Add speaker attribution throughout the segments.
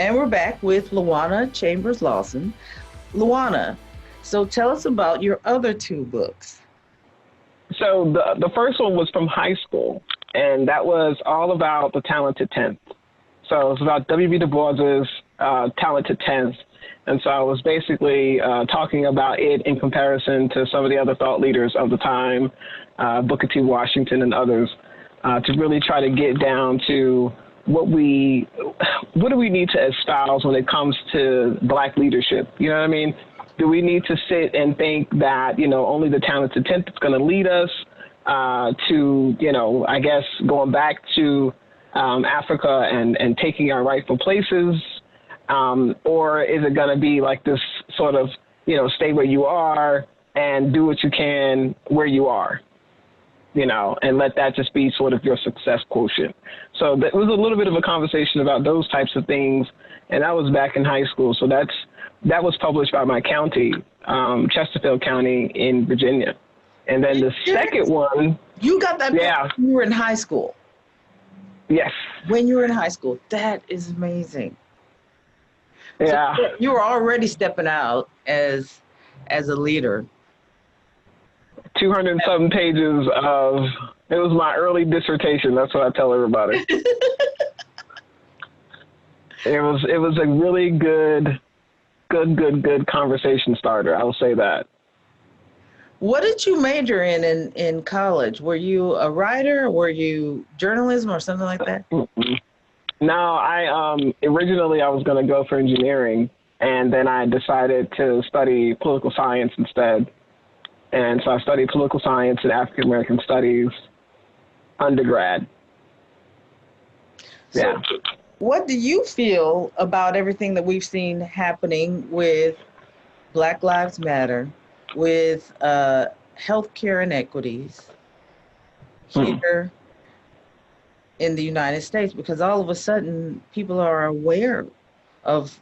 Speaker 1: And we're back with Luana Chambers Lawson. Luana, so tell us about your other two books.
Speaker 2: So the first one was from high school, and that was all about the talented 10th. So it was about W.B. Du Bois's talented 10th. And so I was basically talking about it in comparison to some of the other thought leaders of the time, Booker T. Washington and others, to really try to get down to what do we need to espouse when it comes to Black leadership? You know what I mean? Do we need to sit and think that, only the talented 10th is going to lead us to, I guess, going back to Africa and taking our rightful places? Or is it going to be like this sort of, stay where you are and do what you can where you are? And let that just be sort of your success quotient. So it was a little bit of a conversation about those types of things, and that was back in high school. So that was published by my county, Chesterfield County in Virginia. And then the second one.
Speaker 1: You got that book when you were in high school?
Speaker 2: Yes.
Speaker 1: When you were in high school. That is amazing.
Speaker 2: Yeah.
Speaker 1: So you were already stepping out as a leader.
Speaker 2: 207 pages of, it was my early dissertation. That's what I tell everybody. It was a really good conversation starter. I will say that.
Speaker 1: What did you major in college? Were you a writer? Were you journalism or something like that?
Speaker 2: No, originally I was going to go for engineering, and then I decided to study political science instead. And so I studied political science and African American studies undergrad.
Speaker 1: So
Speaker 2: yeah.
Speaker 1: What do you feel about everything that we've seen happening with Black Lives Matter, with healthcare inequities here in the United States? Because all of a sudden people are aware of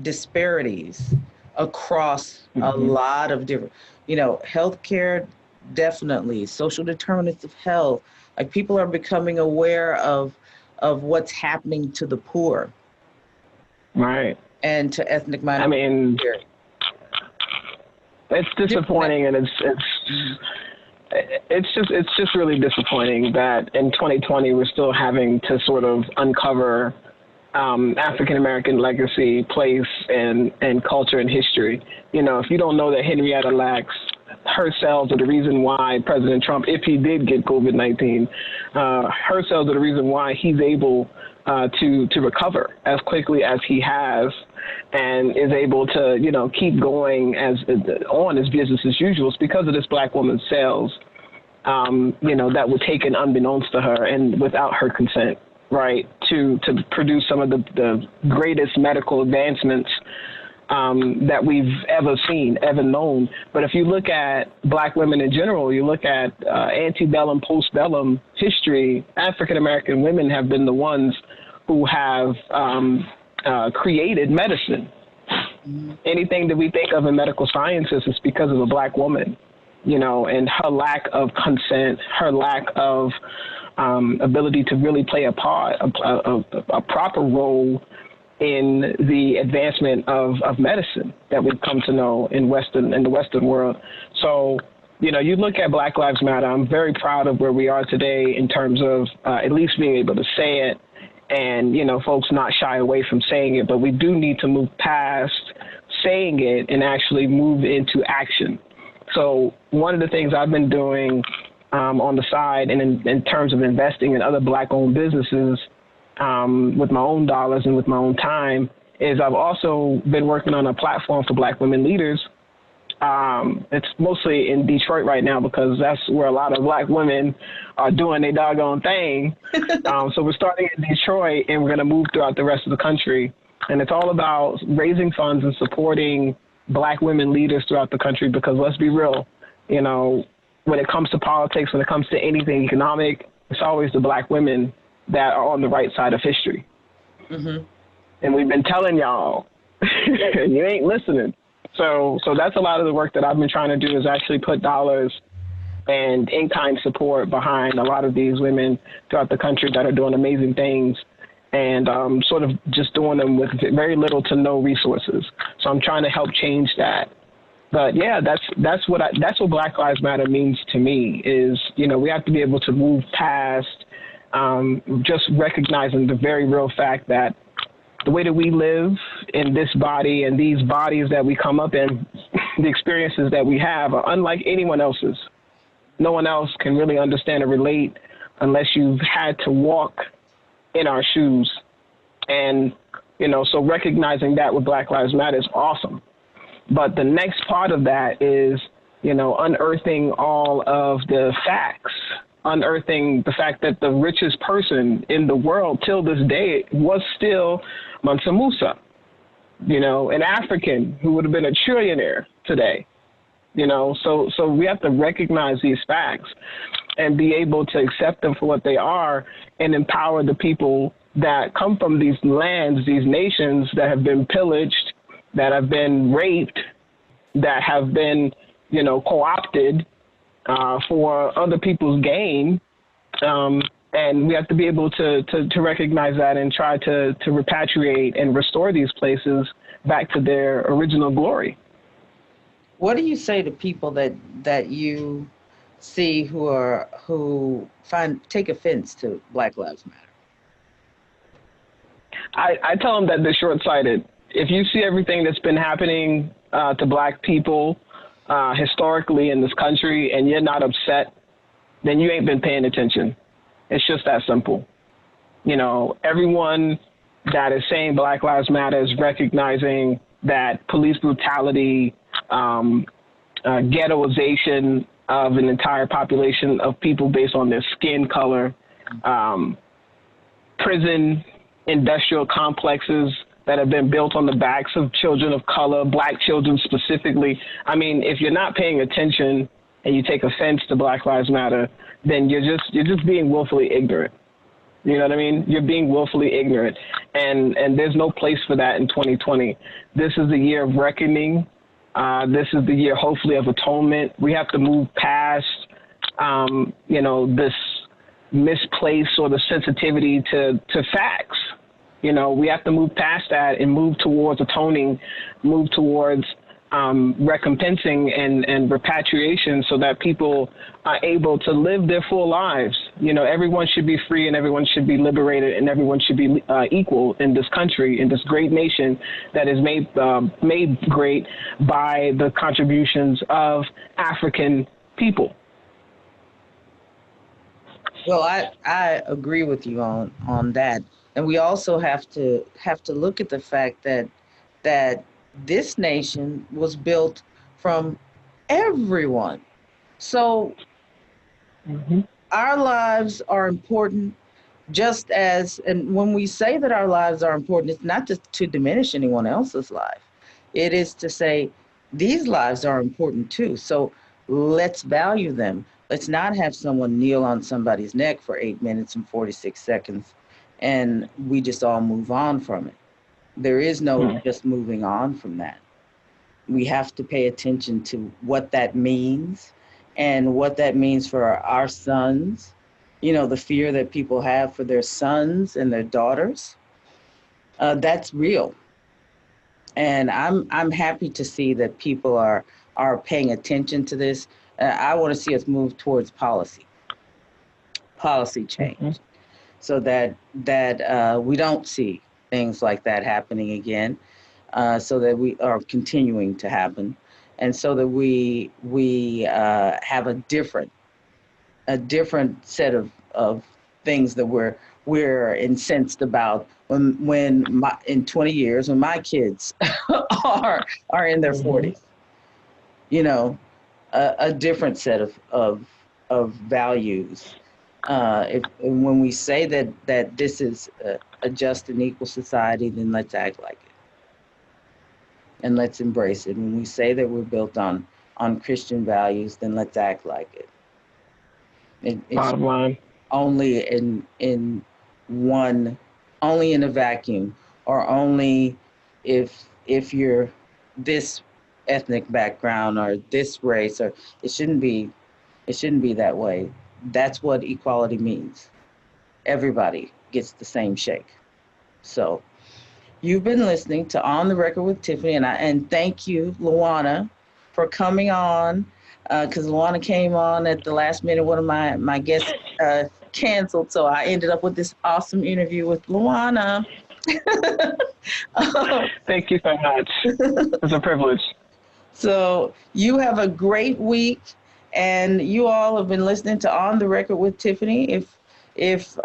Speaker 1: disparities across a lot of different, healthcare, definitely, social determinants of health. Like, people are becoming aware of what's happening to the poor.
Speaker 2: Right.
Speaker 1: And to ethnic minorities.
Speaker 2: I mean, it's disappointing, and it's just really disappointing that in 2020 we're still having to sort of uncover African American legacy, place, and culture and history. If you don't know that Henrietta Lacks, her cells are the reason why President Trump, if he did get COVID-19, her cells are the reason why he's able to recover as quickly as he has, and is able to keep going on as business as usual. It's because of this Black woman's cells, that were taken unbeknownst to her and without her consent. Right, to produce some of the greatest medical advancements that we've ever seen, ever known. But if you look at Black women in general, you look at antebellum, postbellum history, African American women have been the ones who have created medicine. Anything that we think of in medical sciences is because of a Black woman, and her lack of consent, her lack of ability to really play a part, a proper role in the advancement of medicine that we've come to know in the Western world. So, you look at Black Lives Matter. I'm very proud of where we are today in terms of at least being able to say it, and folks not shy away from saying it. But we do need to move past saying it and actually move into action. So one of the things I've been doing on the side, and in terms of investing in other Black-owned businesses with my own dollars and with my own time, is I've also been working on a platform for Black women leaders. It's mostly in Detroit right now because that's where a lot of Black women are doing their doggone thing. So we're starting in Detroit, and we're going to move throughout the rest of the country. And it's all about raising funds and supporting Black women leaders throughout the country, because let's be real, when it comes to politics, when it comes to anything economic, it's always the Black women that are on the right side of history. Mm-hmm. And we've been telling y'all, and you ain't listening. So that's a lot of the work that I've been trying to do, is actually put dollars and in-kind support behind a lot of these women throughout the country that are doing amazing things, and sort of just doing them with very little to no resources. So I'm trying to help change that. But yeah, that's what Black Lives Matter means to me is, you know, we have to be able to move past just recognizing the very real fact that the way that we live in this body and these bodies that we come up in, the experiences that we have are unlike anyone else's. No one else can really understand or relate unless you've had to walk in our shoes. And, you know, so recognizing that with Black Lives Matter is awesome. But the next part of that is, you know, unearthing all of the facts, unearthing the fact that the richest person in the world till this day was still Mansa Musa, you know, an African who would have been a trillionaire today, you know. So we have to recognize these facts and be able to accept them for what they are and empower the people that come from these lands, these nations that have been pillaged, that have been raped, that have been, you know, co-opted for other people's gain. And we have to be able to recognize that and try to repatriate and restore these places back to their original glory.
Speaker 1: What do you say to people that you see who take offense to Black Lives Matter?
Speaker 2: I tell them that they're short-sighted. If you see everything that's been happening to Black people historically in this country and you're not upset, then you ain't been paying attention. It's just that simple. You know, everyone that is saying Black Lives Matter is recognizing that police brutality, ghettoization of an entire population of people based on their skin color, prison industrial complexes that have been built on the backs of children of color, Black children specifically. I mean, if you're not paying attention and you take offense to Black Lives Matter, then you're just being willfully ignorant. You know what I mean? You're being willfully ignorant, and there's no place for that in 2020. This is the year of reckoning. This is the year, hopefully, of atonement. We have to move past, you know, this misplaced or the sensitivity to facts. You know, we have to move past that and move towards atoning, move towards recompensing and repatriation so that people are able to live their full lives. You know, everyone should be free and everyone should be liberated and everyone should be equal in this country, in this great nation that is made great by the contributions of African people.
Speaker 1: Well, I agree with you on that. And we also have to look at the fact that this nation was built from everyone. So our lives are important just as, and when we say that our lives are important, it's not just to diminish anyone else's life. It is to say these lives are important too. So let's value them. Let's not have someone kneel on somebody's neck for 8 minutes and 46 seconds and we just all move on from it. There is no just moving on from that. We have to pay attention to what that means and what that means for our sons. You know, the fear that people have for their sons and their daughters, that's real. And I'm happy to see that people are paying attention to this. I want to see us move towards policy change, so that we don't see things like that happening again, so that we are continuing to happen, and so that we have a different set of things that we're incensed about when in 20 years when my kids are in their 40s. You know, a different set of values. When we say that this is a just and equal society, then let's act like it. And let's embrace it. When we say that we're built on Christian values, then let's act like it. It's only in a vacuum, or only if you're this ethnic background or this race, or it shouldn't be It shouldn't be that way. That's what equality means. Everybody gets the same shake. So you've been listening to On the Record with Tiffany, and thank you, Luana, for coming on. Because Luana came on at the last minute. One of my guests canceled, so I ended up with this awesome interview with Luana.
Speaker 2: Thank you so much. It's a privilege.
Speaker 1: So you have a great week, and you all have been listening to On the Record with Tiffany. If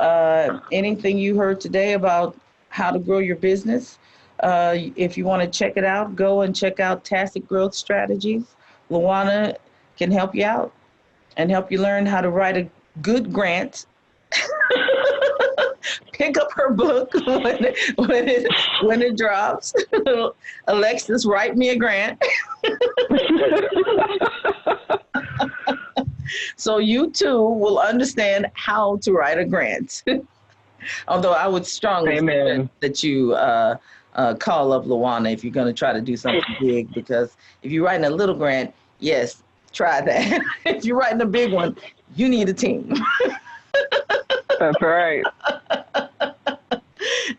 Speaker 1: anything you heard today about how to grow your business, if you want to check it out, go and check out Tacit Growth Strategies. Luana can help you out and help you learn how to write a good grant. Pick up her book when it drops. Alexis, write me a grant. So you too will understand how to write a grant. Although I would strongly suggest that you call up Luana if you're going to try to do something big, because if you're writing a little grant, yes, try that. If you're writing a big one, you need a team.
Speaker 2: That's right.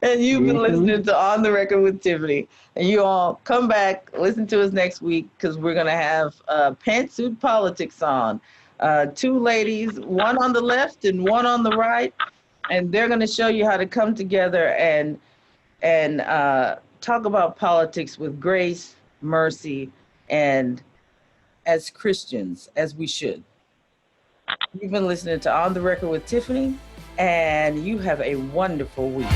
Speaker 1: And you've been listening to On the Record with Tiffany. And you all come back, listen to us next week, because we're going to have Pantsuit Politics on. Two ladies, one on the left and one on the right. And they're going to show you how to come together and talk about politics with grace, mercy, and as Christians, as we should. You've been listening to On the Record with Tiffany, and you have a wonderful week.